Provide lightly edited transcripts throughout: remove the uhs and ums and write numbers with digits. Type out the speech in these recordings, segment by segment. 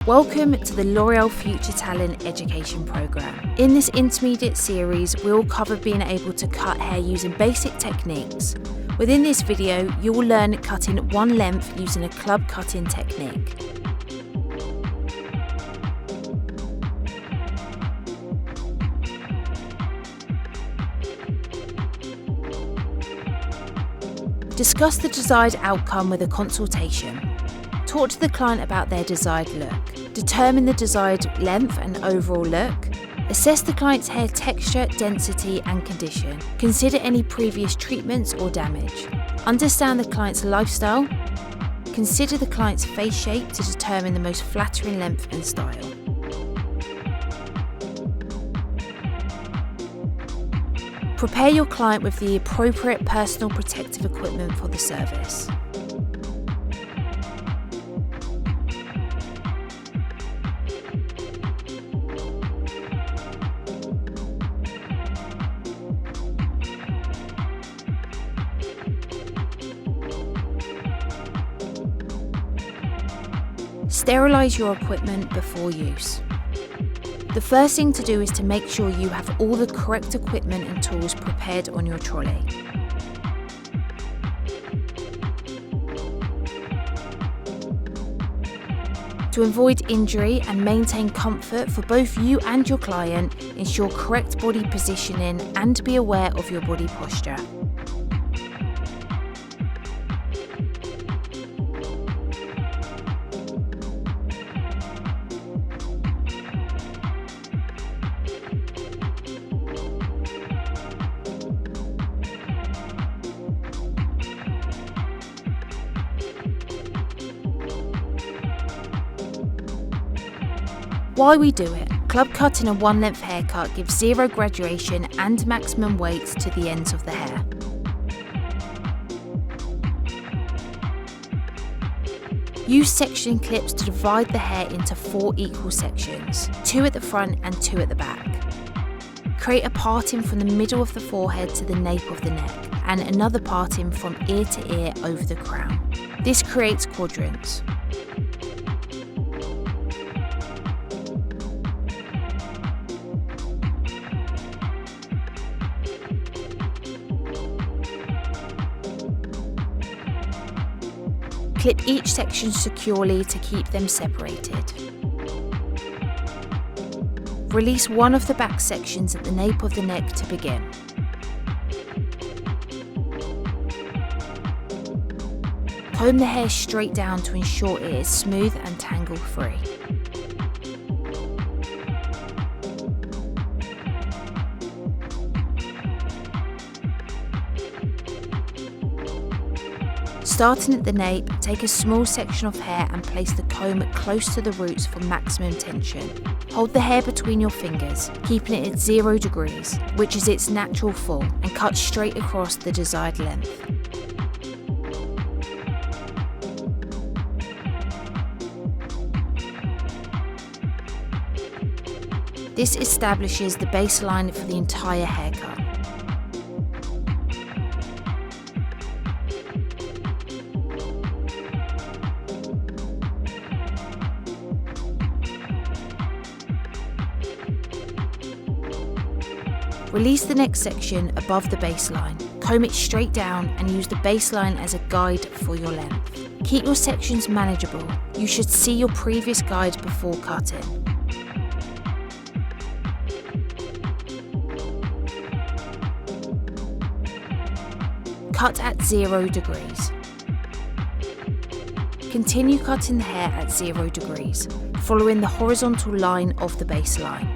Welcome to the L'Oréal Future Talent Education Programme. In this intermediate series, we'll cover being able to cut hair using basic techniques. Within this video, you will learn cutting one length using a club cutting technique. Discuss the desired outcome with a consultation. Talk to the client about their desired look. Determine the desired length and overall look. Assess the client's hair texture, density and condition. Consider any previous treatments or damage. Understand the client's lifestyle. Consider the client's face shape to determine the most flattering length and style. Prepare your client with the appropriate personal protective equipment for the service. Sterilise your equipment before use. The first thing to do is to make sure you have all the correct equipment and tools prepared on your trolley. To avoid injury and maintain comfort for both you and your client, ensure correct body positioning and be aware of your body posture. Why we do it. Club cutting a one-length haircut gives zero graduation and maximum weight to the ends of the hair. Use section clips to divide the hair into 4 equal sections, 2 at the front and 2 at the back. Create a parting from the middle of the forehead to the nape of the neck, and another parting from ear to ear over the crown. This creates quadrants. Clip each section securely to keep them separated. Release one of the back sections at the nape of the neck to begin. Comb the hair straight down to ensure it is smooth and tangle-free. Starting at the nape, take a small section of hair and place the comb close to the roots for maximum tension. Hold the hair between your fingers, keeping it at 0 degrees, which is its natural fall, and cut straight across the desired length. This establishes the baseline for the entire haircut. Release the next section above the baseline. Comb it straight down and use the baseline as a guide for your length. Keep your sections manageable. You should see your previous guide before cutting. Cut at 0 degrees. Continue cutting the hair at 0 degrees, following the horizontal line of the baseline.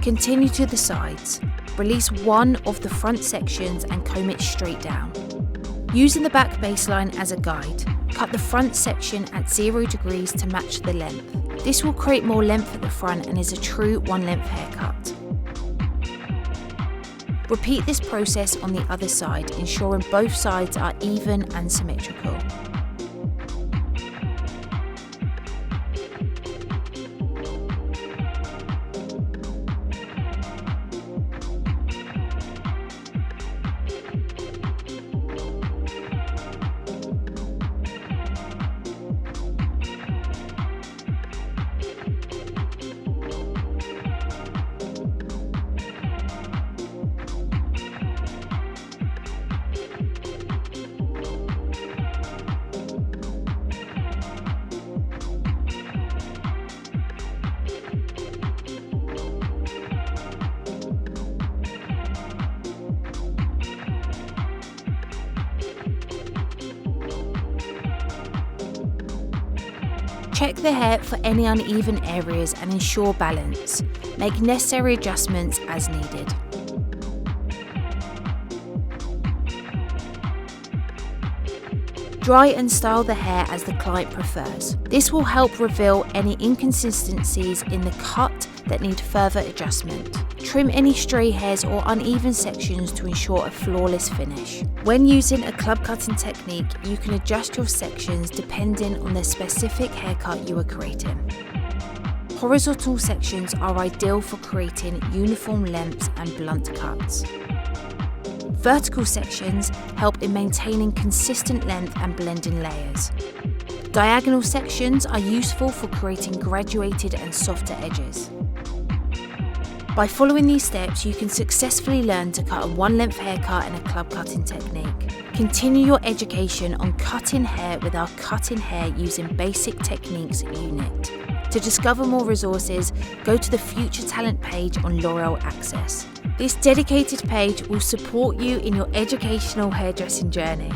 Continue to the sides. Release one of the front sections and comb it straight down. Using the back baseline as a guide, cut the front section at 0 degrees to match the length. This will create more length at the front and is a true one-length haircut. Repeat this process on the other side, ensuring both sides are even and symmetrical. Check the hair for any uneven areas and ensure balance. Make necessary adjustments as needed. Dry and style the hair as the client prefers. This will help reveal any inconsistencies in the cut that need further adjustment. Trim any stray hairs or uneven sections to ensure a flawless finish. When using a club cutting technique, you can adjust your sections depending on the specific haircut you are creating. Horizontal sections are ideal for creating uniform lengths and blunt cuts. Vertical sections help in maintaining consistent length and blending layers. Diagonal sections are useful for creating graduated and softer edges. By following these steps, you can successfully learn to cut a one-length haircut in a club cutting technique. Continue your education on cutting hair with our Cutting Hair Using Basic Techniques unit. To discover more resources, go to the Future Talent page on Loreal Access. This dedicated page will support you in your educational hairdressing journey.